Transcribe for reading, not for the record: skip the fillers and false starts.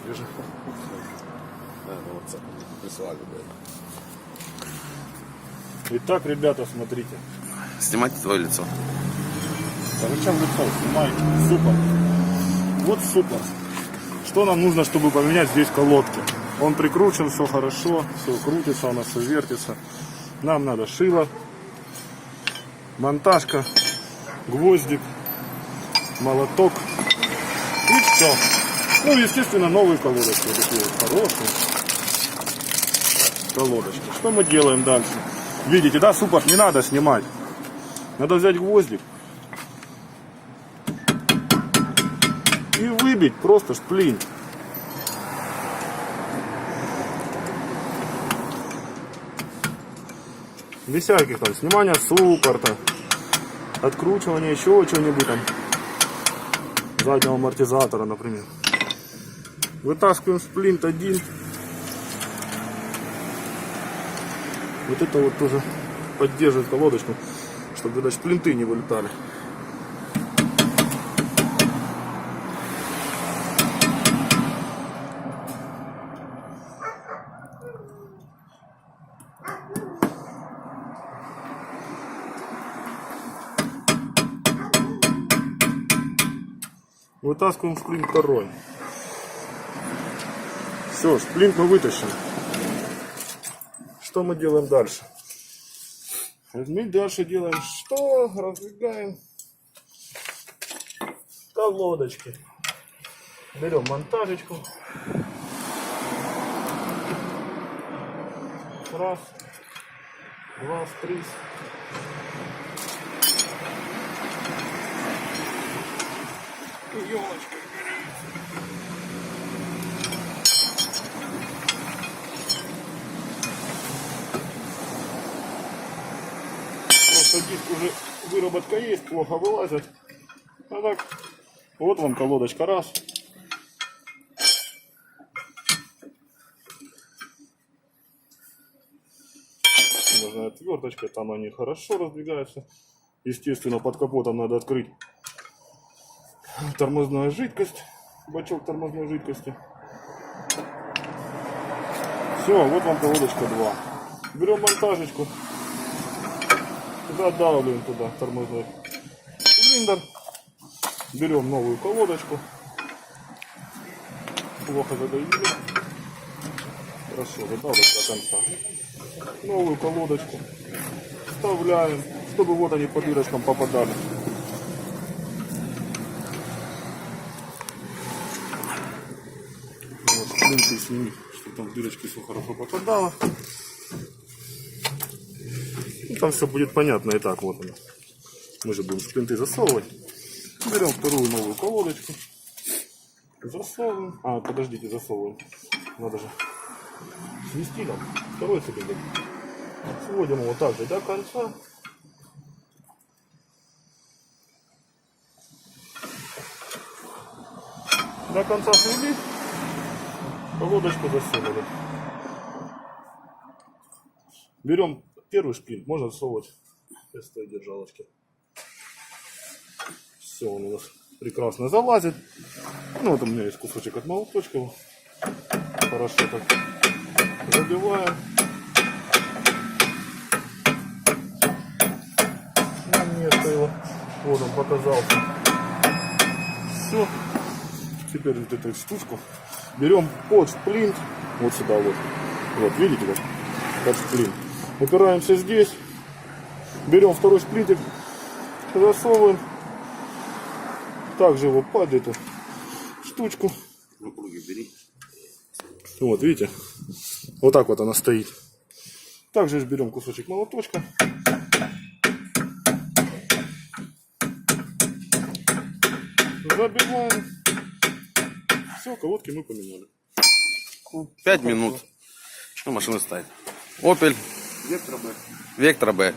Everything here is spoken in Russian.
Держи. Да, ну вот прислали, блядь. Итак, ребята, смотрите. Снимайте твое лицо. А зачем лицо? Снимай. Супер. Вот супер. Что нам нужно, чтобы поменять здесь колодки? Он прикручен, все хорошо, все крутится, у нас все вертится. Нам надо шило, монтажка, гвоздик, молоток и все. Ну, естественно, новые колодочки, вот такие вот хорошие колодочки. Что мы делаем дальше? Видите, да, супер, не надо снимать. Надо взять гвоздик и выбить просто шплин. Без всяких там снимания суппорта, откручивания еще чего-нибудь там, заднего амортизатора, например. Вытаскиваем сплинт один. Вот это вот тоже поддерживает колодочку, чтобы, видать, шплинты не вылетали. Вытаскиваем шплинт второй. Все, шплинт мы вытащим. Что мы делаем дальше? Мы дальше делаем что? Раздвигаем колодочки. Берем монтажечку. Раз, два, три. Елочка. Просто диск уже выработка есть, плохо вылазит. А так, вот вам колодочка раз. Можно отверточкой, там они хорошо раздвигаются. Естественно, под капотом надо открыть тормозная жидкость, бачок тормозной жидкости. Все, вот вам колодочка 2. Берем монтажечку, задавливаем туда тормозной цилиндр, берем новую колодочку, плохо задавили, хорошо задавливаем до конца, новую колодочку вставляем, чтобы вот они по дырочкам попадали. Шплинты сними, чтобы там в дырочки все хорошо попадало. И там все будет понятно. И так вот оно. Мы же будем шплинты засовывать. Берем вторую новую колодочку. Засовываем. А, подождите, засовываем. Надо же свести нам второй цилиндр. Сводим его также до конца. До конца свели. Колодочку засунули. Берем первый шплинт, можно засовывать без той держалочки. Все, он у нас прекрасно залазит. Ну вот у меня есть кусочек от молоточка. Хорошо так забиваем. На место его. Вот он показался. Все. Теперь вот эту штучку берем под шплинт, вот сюда вот. Вот, видите, вот, под шплинт. Упираемся здесь, берем второй шплинтик, засовываем, также его под эту штучку. Вот, видите, вот так вот она стоит. Также берем кусочек молоточка. Забиваем. Все, колодки мы поменяли. 5 минут. Что машина стоит? Opel Вектор Б. Vectra B.